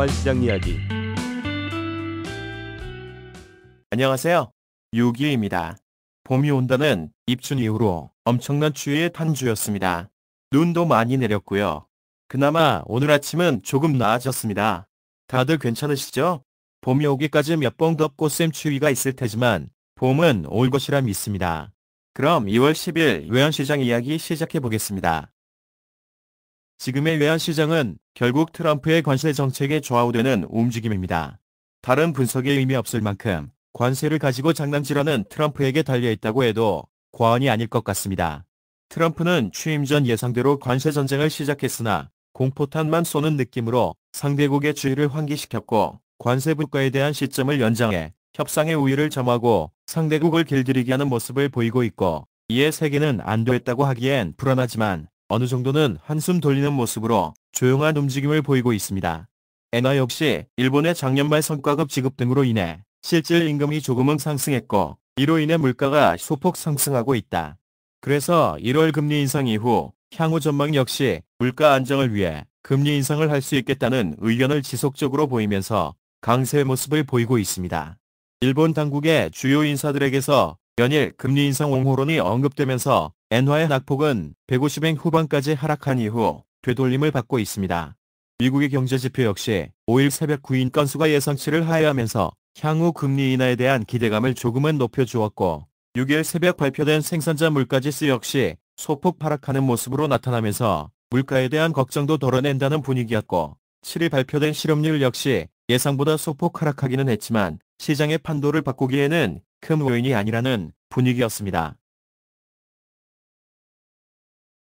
주말 시장 이야기. 안녕하세요. 유기입니다. 봄이 온다는 입춘 이후로 엄청난 추위에 탄 주였습니다. 눈도 많이 내렸고요. 그나마 오늘 아침은 조금 나아졌습니다. 다들 괜찮으시죠? 봄이 오기까지 몇 번 더 꽃샘 추위가 있을 테지만 봄은 올 것이라 믿습니다. 그럼 2월 10일 외환시장 이야기 시작해 보겠습니다. 지금의 외환시장은 결국 트럼프의 관세 정책에 좌우되는 움직임입니다. 다른 분석에 의미 없을 만큼 관세를 가지고 장난질하는 트럼프에게 달려있다고 해도 과언이 아닐 것 같습니다. 트럼프는 취임 전 예상대로 관세 전쟁을 시작했으나 공포탄만 쏘는 느낌으로 상대국의 주의를 환기시켰고 관세 불가에 대한 시점을 연장해 협상의 우위를 점하고 상대국을 길들이게 하는 모습을 보이고 있고 이에 세계는 안도했다고 하기엔 불안하지만 어느 정도는 한숨 돌리는 모습으로 조용한 움직임을 보이고 있습니다. 엔화 역시 일본의 작년 말 성과급 지급 등으로 인해 실질 임금이 조금은 상승했고 이로 인해 물가가 소폭 상승하고 있다. 그래서 1월 금리 인상 이후 향후 전망 역시 물가 안정을 위해 금리 인상을 할 수 있겠다는 의견을 지속적으로 보이면서 강세의 모습을 보이고 있습니다. 일본 당국의 주요 인사들에게서 연일 금리 인상 옹호론이 언급되면서 엔화의 낙폭은 150엔 후반까지 하락한 이후 되돌림을 받고 있습니다. 미국의 경제지표 역시 5일 새벽 구인 건수가 예상치를 하회하면서 향후 금리 인하에 대한 기대감을 조금은 높여주었고 6일 새벽 발표된 생산자 물가지수 역시 소폭 하락하는 모습으로 나타나면서 물가에 대한 걱정도 덜어낸다는 분위기였고 7일 발표된 실업률 역시 예상보다 소폭 하락하기는 했지만 시장의 판도를 바꾸기에는 큰 요인이 아니라는 분위기였습니다.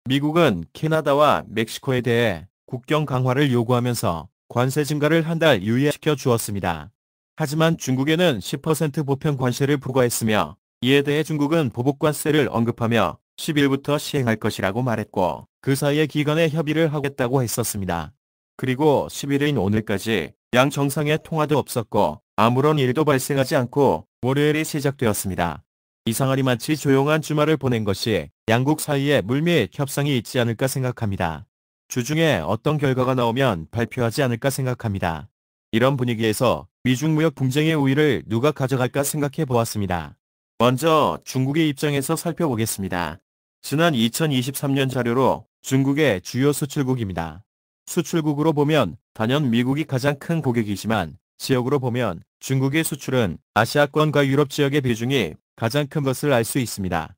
미국은 캐나다와 멕시코에 대해 국경 강화를 요구하면서 관세 증가를 한 달 유예시켜 주었습니다. 하지만 중국에는 10% 보편 관세를 부과했으며 이에 대해 중국은 보복관세를 언급하며 10일부터 시행할 것이라고 말했고 그 사이에 기간에 협의를 하겠다고 했었습니다. 그리고 10일인 오늘까지 양 정상의 통화도 없었고 아무런 일도 발생하지 않고 월요일이 시작되었습니다. 이상하리 마치 조용한 주말을 보낸 것이 양국 사이에 물밑 협상이 있지 않을까 생각합니다. 주중에 어떤 결과가 나오면 발표하지 않을까 생각합니다. 이런 분위기에서 미중 무역 분쟁의 우위를 누가 가져갈까 생각해 보았습니다. 먼저 중국의 입장에서 살펴보겠습니다. 지난 2023년 자료로 중국의 주요 수출국입니다. 수출국으로 보면 단연 미국이 가장 큰 고객이지만 지역으로 보면 중국의 수출은 아시아권과 유럽 지역의 비중이 가장 큰 것을 알 수 있습니다.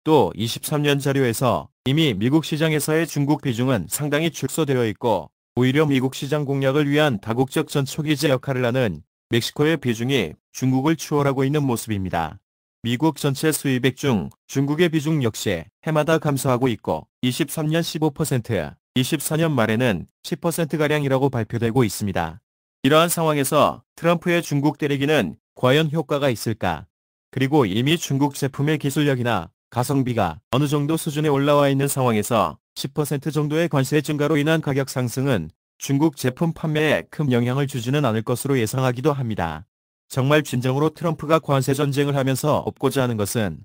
또 23년 자료에서 이미 미국 시장에서의 중국 비중은 상당히 축소되어 있고 오히려 미국 시장 공략을 위한 다국적 전초기제 역할을 하는 멕시코의 비중이 중국을 추월하고 있는 모습입니다. 미국 전체 수입액 중 중국의 비중 역시 해마다 감소하고 있고 23년 15%, 24년 말에는 10%가량이라고 발표되고 있습니다. 이러한 상황에서 트럼프의 중국 때리기는 과연 효과가 있을까? 그리고 이미 중국 제품의 기술력이나 가성비가 어느 정도 수준에 올라와 있는 상황에서 10% 정도의 관세 증가로 인한 가격 상승은 중국 제품 판매에 큰 영향을 주지는 않을 것으로 예상하기도 합니다. 정말 진정으로 트럼프가 관세 전쟁을 하면서 얻고자 하는 것은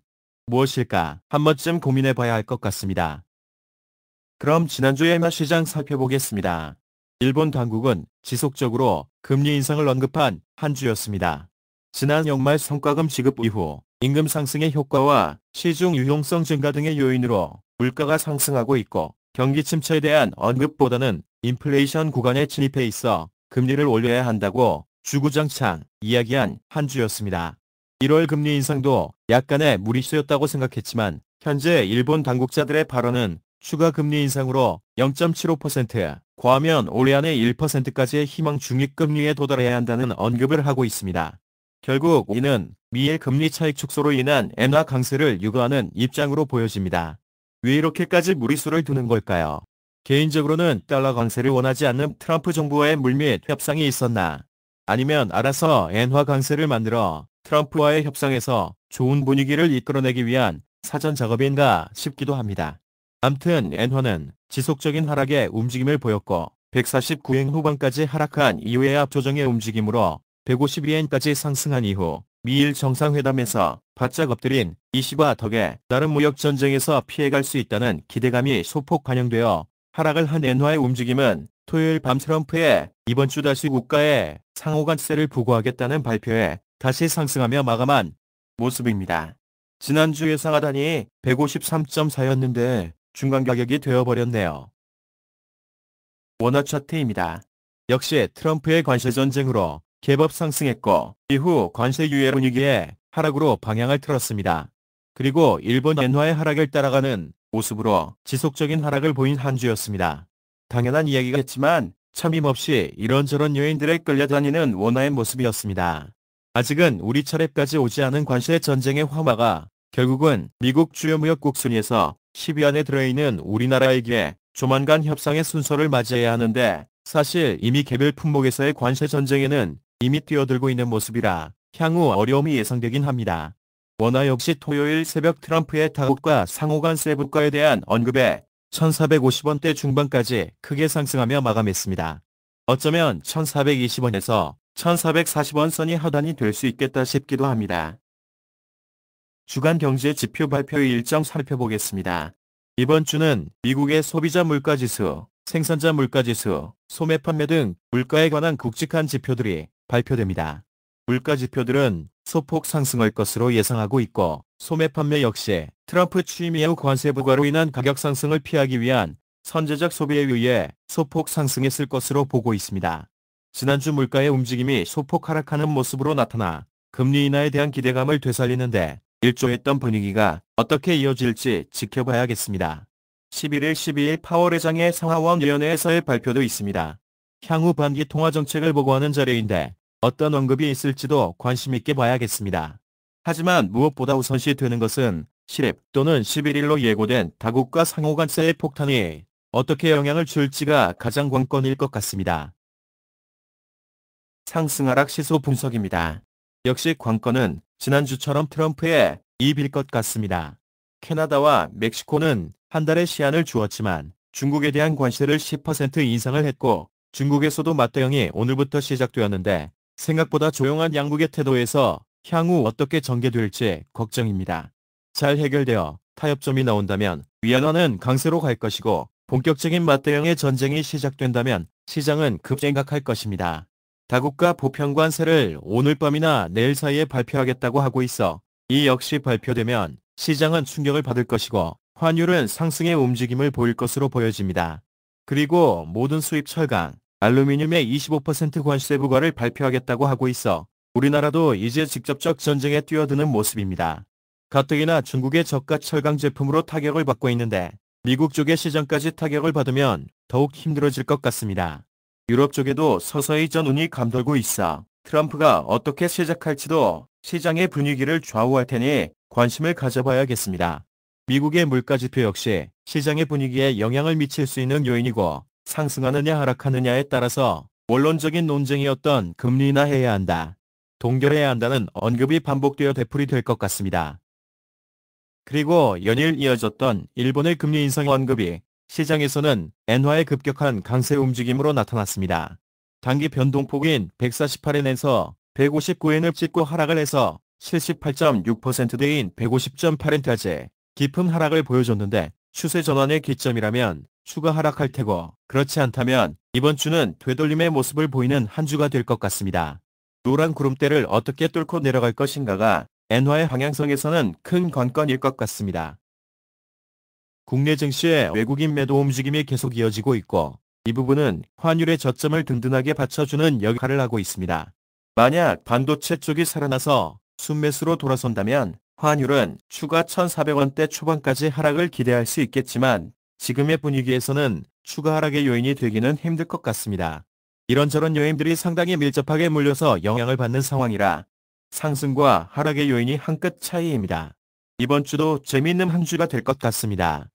무엇일까 한 번쯤 고민해 봐야 할 것 같습니다. 그럼 지난주의 엔화 시장 살펴보겠습니다. 일본 당국은 지속적으로 금리 인상을 언급한 한 주였습니다. 지난 연말 성과금 지급 이후 임금 상승의 효과와 시중 유용성 증가 등의 요인으로 물가가 상승하고 있고 경기 침체에 대한 언급보다는 인플레이션 구간에 진입해 있어 금리를 올려야 한다고 주구장창 이야기한 한 주였습니다. 1월 금리 인상도 약간의 무리수였다고 생각했지만 현재 일본 당국자들의 발언은 추가 금리 인상으로 0.75%, 과하면 올해 안에 1%까지의 희망 중립금리에 도달해야 한다는 언급을 하고 있습니다. 결국 이는 미일 금리 차익 축소로 인한 엔화 강세를 유도하는 입장으로 보여집니다. 왜 이렇게까지 무리수를 두는 걸까요? 개인적으로는 달러 강세를 원하지 않는 트럼프 정부와의 물밑 협상이 있었나? 아니면 알아서 엔화 강세를 만들어 트럼프와의 협상에서 좋은 분위기를 이끌어내기 위한 사전 작업인가 싶기도 합니다. 암튼 엔화는 지속적인 하락의 움직임을 보였고 149엔 후반까지 하락한 이후의 압조정의 움직임으로 152엔까지 상승한 이후 미일 정상회담에서 바짝 엎드린 이 시바 덕에 다른 무역 전쟁에서 피해갈 수 있다는 기대감이 소폭 반영되어 하락을 한 엔화의 움직임은 토요일 밤 트럼프의 이번 주 다시 국가에 상호관세를 부과하겠다는 발표에 다시 상승하며 마감한 모습입니다. 지난주 예상하단이 153.4였는데 중간 가격이 되어버렸네요. 원화 차트입니다. 역시 트럼프의 관세 전쟁으로 제법 상승했고 이후 관세 유예 분위기에 하락으로 방향을 틀었습니다. 그리고 일본 엔화의 하락을 따라가는 모습으로 지속적인 하락을 보인 한 주였습니다. 당연한 이야기겠지만 참임없이 이런저런 요인들에 끌려다니는 원화의 모습이었습니다. 아직은 우리 차례까지 오지 않은 관세 전쟁의 화마가 결국은 미국 주요 무역국 순위에서 10위 안에 들어있는 우리나라에게 조만간 협상의 순서를 맞이해야 하는데 사실 이미 개별 품목에서의 관세 전쟁에는 이미 뛰어들고 있는 모습이라 향후 어려움이 예상되긴 합니다. 원화 역시 토요일 새벽 트럼프의 다국가 상호관세 부과에 대한 언급에 1450원대 중반까지 크게 상승하며 마감했습니다. 어쩌면 1420원에서 1440원 선이 하단이 될 수 있겠다 싶기도 합니다. 주간 경제 지표 발표 일정 살펴보겠습니다. 이번 주는 미국의 소비자 물가지수, 생산자 물가지수, 소매 판매 등 물가에 관한 굵직한 지표들이 발표됩니다. 물가 지표들은 소폭 상승할 것으로 예상하고 있고 소매 판매 역시 트럼프 취임 이후 관세 부과로 인한 가격 상승을 피하기 위한 선제적 소비에 의해 소폭 상승했을 것으로 보고 있습니다. 지난주 물가의 움직임이 소폭 하락하는 모습으로 나타나 금리 인하에 대한 기대감을 되살리는데 일조했던 분위기가 어떻게 이어질지 지켜봐야겠습니다. 11일 12일 파월 의장의 상하원위원회에서의 발표도 있습니다. 향후 반기 통화정책을 보고하는 자리인데 어떤 언급이 있을지도 관심 있게 봐야겠습니다. 하지만 무엇보다 우선시 되는 것은 10일 또는 11일로 예고된 다국가 상호관세의 폭탄이 어떻게 영향을 줄지가 가장 관건일 것 같습니다. 상승 하락 시소 분석입니다. 역시 관건은 지난주처럼 트럼프의 입일 것 같습니다. 캐나다와 멕시코는 한 달의 시한을 주었지만 중국에 대한 관세를 10% 인상을 했고 중국에서도 맞대응이 오늘부터 시작되었는데 생각보다 조용한 양국의 태도에서 향후 어떻게 전개될지 걱정입니다. 잘 해결되어 타협점이 나온다면 위안화는 강세로 갈 것이고 본격적인 맞대응의 전쟁이 시작된다면 시장은 급행각할 것입니다. 다국가 보편관세를 오늘 밤이나 내일 사이에 발표하겠다고 하고 있어 이 역시 발표되면 시장은 충격을 받을 것이고 환율은 상승의 움직임을 보일 것으로 보여집니다. 그리고 모든 수입 철강, 알루미늄의 25% 관세 부과를 발표하겠다고 하고 있어 우리나라도 이제 직접적 전쟁에 뛰어드는 모습입니다. 가뜩이나 중국의 저가 철강 제품으로 타격을 받고 있는데 미국 쪽의 시장까지 타격을 받으면 더욱 힘들어질 것 같습니다. 유럽 쪽에도 서서히 전운이 감돌고 있어 트럼프가 어떻게 시작할지도 시장의 분위기를 좌우할 테니 관심을 가져봐야겠습니다. 미국의 물가지표 역시 시장의 분위기에 영향을 미칠 수 있는 요인이고 상승하느냐 하락하느냐에 따라서 원론적인 논쟁이었던 금리 인하해야 한다, 동결해야 한다는 언급이 반복되어 되풀이될 것 같습니다. 그리고 연일 이어졌던 일본의 금리 인상 언급이 시장에서는 엔화의 급격한 강세 움직임으로 나타났습니다. 단기 변동폭인 148엔에서 159엔을 찍고 하락을 해서 78.6%대인 150.8엔까지 깊은 하락을 보여줬는데 추세 전환의 기점이라면 추가 하락할 테고 그렇지 않다면 이번 주는 되돌림의 모습을 보이는 한 주가 될 것 같습니다. 노란 구름대를 어떻게 뚫고 내려갈 것인가가 엔화의 방향성에서는 큰 관건일 것 같습니다. 국내 증시의 외국인 매도 움직임이 계속 이어지고 있고 이 부분은 환율의 저점을 든든하게 받쳐주는 역할을 하고 있습니다. 만약 반도체 쪽이 살아나서 순매수로 돌아선다면 환율은 추가 1,400원대 초반까지 하락을 기대할 수 있겠지만 지금의 분위기에서는 추가 하락의 요인이 되기는 힘들 것 같습니다. 이런저런 요인들이 상당히 밀접하게 몰려서 영향을 받는 상황이라 상승과 하락의 요인이 한 끗 차이입니다. 이번 주도 재미있는 한 주가 될 것 같습니다.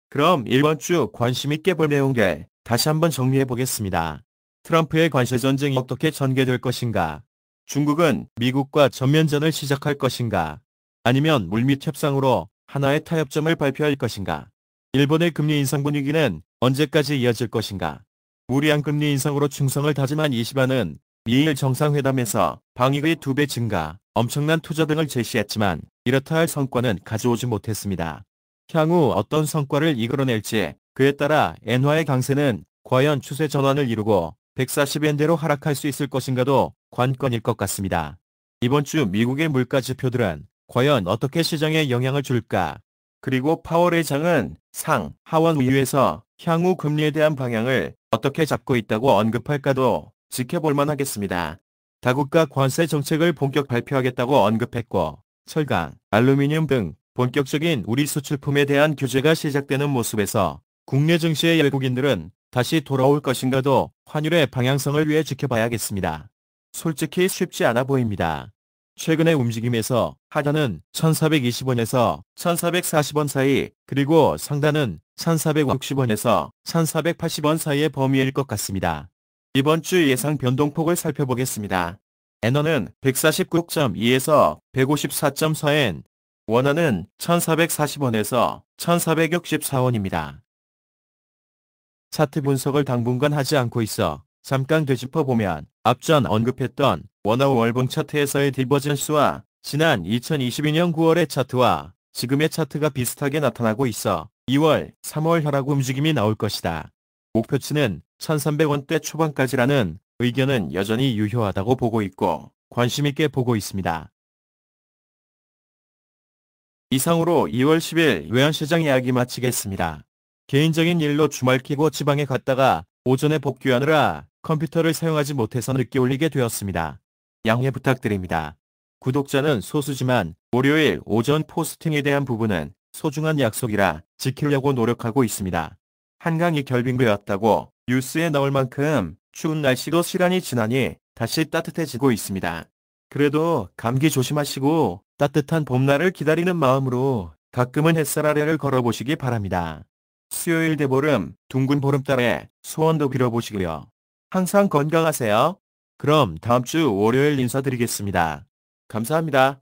그럼 이번 주 관심 있게 볼 내용들 다시 한번 정리해 보겠습니다. 트럼프의 관세 전쟁이 어떻게 전개될 것인가? 중국은 미국과 전면전을 시작할 것인가? 아니면 물밑 협상으로 하나의 타협점을 발표할 것인가? 일본의 금리 인상 분위기는 언제까지 이어질 것인가? 무리한 금리 인상으로 충성을 다짐한 이시바는 미일 정상회담에서 방위의 2배 증가, 엄청난 투자 등을 제시했지만 이렇다 할 성과는 가져오지 못했습니다. 향후 어떤 성과를 이끌어낼지 그에 따라 엔화의 강세는 과연 추세 전환을 이루고 140엔대로 하락할 수 있을 것인가도 관건일 것 같습니다. 이번 주 미국의 물가 지표들은 과연 어떻게 시장에 영향을 줄까? 그리고 파월 의장은 하원 의회에서 향후 금리에 대한 방향을 어떻게 잡고 있다고 언급할까도 지켜볼만 하겠습니다. 다국가 관세 정책을 본격 발표하겠다고 언급했고, 철강, 알루미늄 등 본격적인 우리 수출품에 대한 규제가 시작되는 모습에서 국내 증시의 열국인들은 다시 돌아올 것인가도 환율의 방향성을 위해 지켜봐야겠습니다. 솔직히 쉽지 않아 보입니다. 최근의 움직임에서 하단은 1420원에서 1440원 사이, 그리고 상단은 1460원에서 1480원 사이의 범위일 것 같습니다. 이번 주 예상 변동폭을 살펴보겠습니다. 엔화는 149.2에서 154.4엔, 원화는 1440원에서 1464원입니다. 차트 분석을 당분간 하지 않고 있어 잠깐 되짚어보면 앞전 언급했던 원화 월봉 차트에서의 디버전스와 지난 2022년 9월의 차트와 지금의 차트가 비슷하게 나타나고 있어 2월, 3월 하락 움직임이 나올 것이다. 목표치는 1300원대 초반까지라는 의견은 여전히 유효하다고 보고 있고 관심있게 보고 있습니다. 이상으로 2월 10일 외환시장 이야기 마치겠습니다. 개인적인 일로 주말 끼고 지방에 갔다가 오전에 복귀하느라 컴퓨터를 사용하지 못해서 늦게 올리게 되었습니다. 양해 부탁드립니다. 구독자는 소수지만 월요일 오전 포스팅에 대한 부분은 소중한 약속이라 지키려고 노력하고 있습니다. 한강이 결빙되었다고 뉴스에 나올 만큼 추운 날씨도 시간이 지나니 다시 따뜻해지고 있습니다. 그래도 감기 조심하시고 따뜻한 봄날을 기다리는 마음으로 가끔은 햇살 아래를 걸어보시기 바랍니다. 수요일 대보름 둥근 보름달에 소원도 빌어보시고요. 항상 건강하세요. 그럼 다음 주 월요일 인사드리겠습니다. 감사합니다.